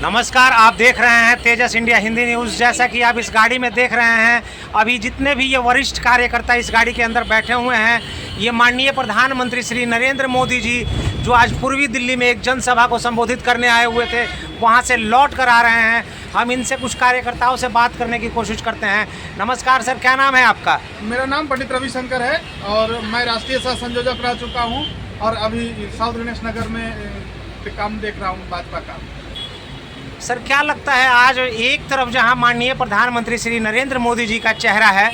नमस्कार, आप देख रहे हैं तेजस इंडिया हिंदी न्यूज़। जैसा कि आप इस गाड़ी में देख रहे हैं, अभी जितने भी ये वरिष्ठ कार्यकर्ता इस गाड़ी के अंदर बैठे हुए हैं, ये माननीय प्रधानमंत्री श्री नरेंद्र मोदी जी जो आज पूर्वी दिल्ली में एक जनसभा को संबोधित करने आए हुए थे, वहाँ से लौट कर आ रहे हैं। हम इनसे कुछ कार्यकर्ताओं से बात करने की कोशिश करते हैं। नमस्कार सर, क्या नाम है आपका? मेरा नाम पंडित रविशंकर है और मैं राष्ट्रीय सह संयोजक रह चुका हूँ और अभी साउथ गणेश नगर में काम देख रहा हूँ भाजपा का। सर, क्या लगता है आज एक तरफ जहां माननीय प्रधानमंत्री श्री नरेंद्र मोदी जी का चेहरा है,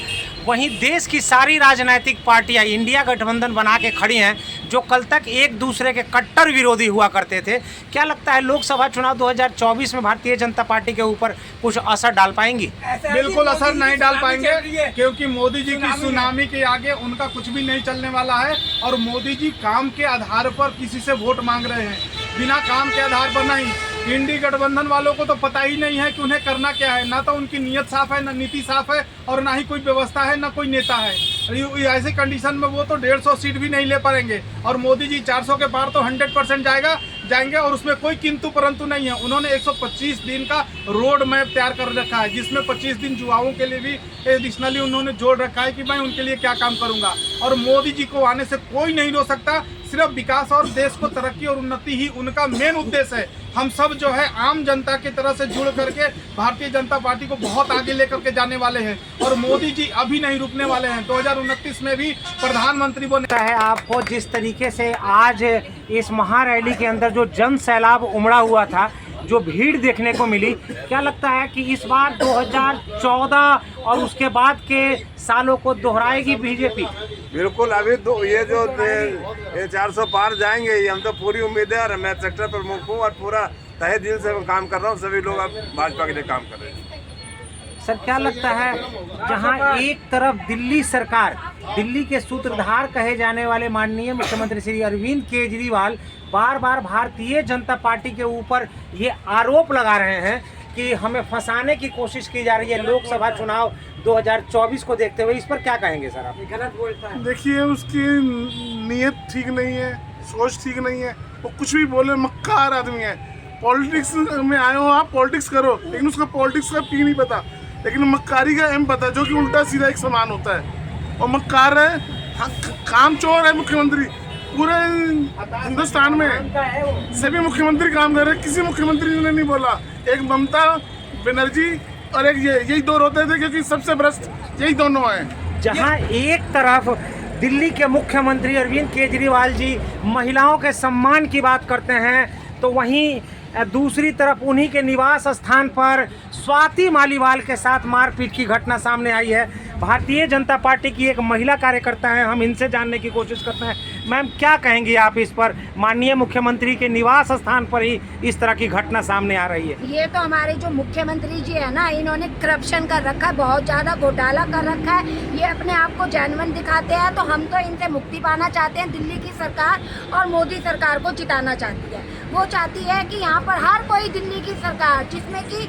वहीं देश की सारी राजनीतिक पार्टियां इंडिया गठबंधन बना के खड़ी हैं, जो कल तक एक दूसरे के कट्टर विरोधी हुआ करते थे। क्या लगता है लोकसभा चुनाव 2024 में भारतीय जनता पार्टी के ऊपर कुछ असर डाल पाएंगी? बिल्कुल असर नहीं डाल पाएंगे, क्योंकि मोदी जी की सुनामी के आगे उनका कुछ भी नहीं चलने वाला है। और मोदी जी काम के आधार पर किसी से वोट मांग रहे हैं, बिना काम के आधार पर नहीं। इंडी गठबंधन वालों को तो पता ही नहीं है कि उन्हें करना क्या है। ना तो उनकी नीयत साफ है, ना नीति साफ है, और ना ही कोई व्यवस्था है, ना कोई नेता है। ऐसे कंडीशन में वो तो 150 सीट भी नहीं ले पाएंगे। और मोदी जी 400 के पार तो 100% जाएंगे और उसमें कोई किंतु परंतु नहीं है। उन्होंने 125 दिन का रोड मैप तैयार कर रखा है, जिसमें 25 दिन युवाओं के लिए भी एडिशनली उन्होंने जोड़ रखा है कि मैं उनके लिए क्या काम करूंगा। और मोदी जी को आने से कोई नहीं रोक सकता। सिर्फ विकास और देश को तरक्की और उन्नति ही उनका मेन उद्देश्य है। हम सब जो है आम जनता की तरह से जुड़ करके भारतीय जनता पार्टी को बहुत आगे लेकर के जाने वाले हैं और मोदी जी अभी नहीं रुकने वाले हैं। 2029 में भी प्रधानमंत्री बने है। आपको जिस तरीके से आज इस महारैली के अंदर जो जन सैलाब उमड़ा हुआ था, जो भीड़ देखने को मिली, क्या लगता है कि इस बार 2014 और उसके बाद के सालों को दोहराएगी बीजेपी? बिल्कुल। अभी ये 400 पार जाएंगे, ये हम तो पूरी उम्मीद है। और मैं सेक्टर प्रमुख हूँ और पूरा तहे दिल से काम कर रहा हूँ। सभी लोग अब भाजपा के लिए काम कर रहे हैं। सर, क्या लगता है जहां एक तरफ दिल्ली सरकार, दिल्ली के सूत्रधार कहे जाने वाले माननीय मुख्यमंत्री श्री अरविंद केजरीवाल बार बार भारतीय जनता पार्टी के ऊपर ये आरोप लगा रहे हैं कि हमें फंसाने की कोशिश की जा रही है लोकसभा चुनाव 2024 को देखते हुए, इस पर क्या कहेंगे सर आप? गलत बोलता है। देखिए, उसकी नीयत ठीक नहीं है, सोच ठीक नहीं है। वो कुछ भी बोले, मक्कार आदमी है। पॉलिटिक्स में आए हो आप, पॉलिटिक्स करो, लेकिन उसका पॉलिटिक्स का पी नहीं पता, लेकिन मक्कारी का एम पता, जो कि उल्टा सीधा एक समान होता है। और मक्कार है, काम चोर है मुख्यमंत्री। पूरे हिंदुस्तान में सभी मुख्यमंत्री काम कर रहे हैं, किसी मुख्यमंत्री ने नहीं बोला। एक ममता बनर्जी और एक यही दो रोते थे, क्योंकि सबसे भ्रष्ट यही दोनों हैं। जहां एक तरफ दिल्ली के मुख्यमंत्री अरविंद केजरीवाल जी महिलाओं के सम्मान की बात करते हैं, तो वहीं दूसरी तरफ उन्हीं के निवास स्थान पर स्वाति मालीवाल के साथ मारपीट की घटना सामने आई है। भारतीय जनता पार्टी की एक महिला कार्यकर्ता हैं, हम इनसे जानने की कोशिश करते हैं। मैम, क्या कहेंगी आप इस पर? माननीय मुख्यमंत्री के निवास स्थान पर ही इस तरह की घटना सामने आ रही है। ये तो हमारे जो मुख्यमंत्री जी है ना, इन्होंने करप्शन कर रखा है, बहुत ज़्यादा घोटाला कर रखा है। ये अपने आप को जेन्युइन दिखाते हैं, तो हम तो इनसे मुक्ति पाना चाहते हैं। दिल्ली की सरकार और मोदी सरकार को जिताना चाहती है। वो चाहती है कि यहाँ पर हर कोई दिल्ली की सरकार, जिसमें कि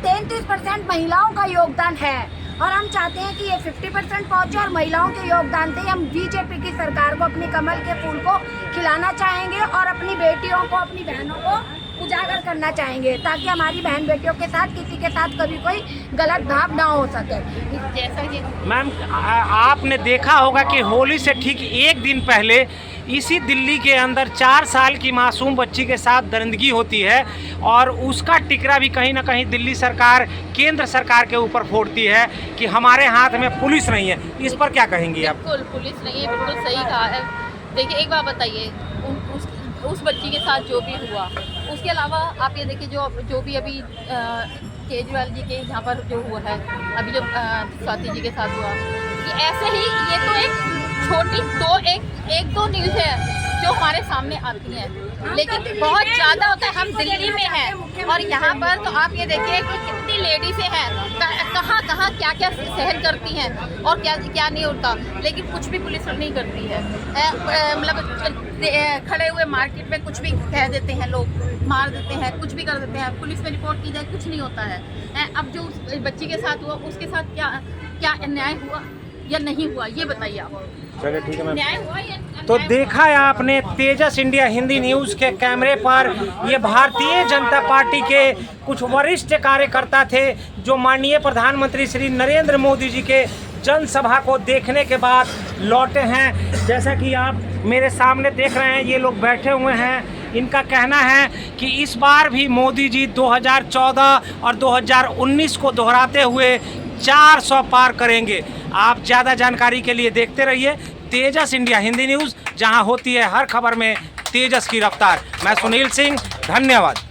33% महिलाओं का योगदान है, और हम चाहते हैं कि ये 50% पहुँचे और महिलाओं के योगदान से हम बीजेपी की सरकार को अपनी कमल के फूल को खिलाना चाहेंगे और अपनी बेटियों को, अपनी बहनों को उजागर करना चाहेंगे, ताकि हमारी बहन बेटियों के साथ किसी के साथ कभी कोई गलत भाव ना हो सके। जैसा कि मैम, आपने देखा होगा कि होली से ठीक एक दिन पहले इसी दिल्ली के अंदर 4 साल की मासूम बच्ची के साथ दरिंदगी होती है, और उसका टिकरा भी कहीं ना कहीं दिल्ली सरकार, केंद्र सरकार के ऊपर फोड़ती है कि हमारे हाथ में पुलिस नहीं है। इस पर क्या कहेंगी आप? बिल्कुल पुलिस नहीं है, बिल्कुल सही कहा है। देखिए, एक बात बताइए, उस बच्ची के साथ जो भी हुआ, उसके अलावा आप ये देखिए जो भी अभी केजरीवाल जी के यहाँ पर जो हुआ है, अभी जो स्वाति जी के साथ हुआ, कि ऐसे ही ये तो एक छोटी एक दो न्यूज़ है जो हमारे सामने आती हैं, लेकिन बहुत ज़्यादा होता है। हम दिल्ली में हैं और यहाँ पर तो आप ये देखिए कि कितनी लेडीज़ें हैं, कहाँ क्या सहन करती हैं और क्या नहीं होता, लेकिन कुछ भी पुलिस नहीं करती है। मतलब खड़े हुए मार्केट में कुछ भी कह देते हैं, लोग मार देते हैं, कुछ भी कर देते हैं, पुलिस में रिपोर्ट की जाए, कुछ नहीं होता है। अब जो उस बच्ची के साथ हुआ, उसके साथ क्या अन्याय हुआ, या नहीं हुआ, ये बताइए आप। चलिए ठीक है मैम। न्याय हुआ या अन्याय तो हुआ? देखा है आपने तेजस इंडिया हिंदी न्यूज़ के कैमरे पर, ये भारतीय जनता पार्टी के कुछ वरिष्ठ कार्यकर्ता थे जो माननीय प्रधानमंत्री श्री नरेंद्र मोदी जी के जनसभा को देखने के बाद लौटे हैं। जैसा कि आप मेरे सामने देख रहे हैं, ये लोग बैठे हुए हैं। इनका कहना है कि इस बार भी मोदी जी 2014 और 2019 को दोहराते हुए 400 पार करेंगे। आप ज़्यादा जानकारी के लिए देखते रहिए तेजस इंडिया हिंदी न्यूज़, जहां होती है हर खबर में तेजस की रफ्तार। मैं सुनील सिंह, धन्यवाद।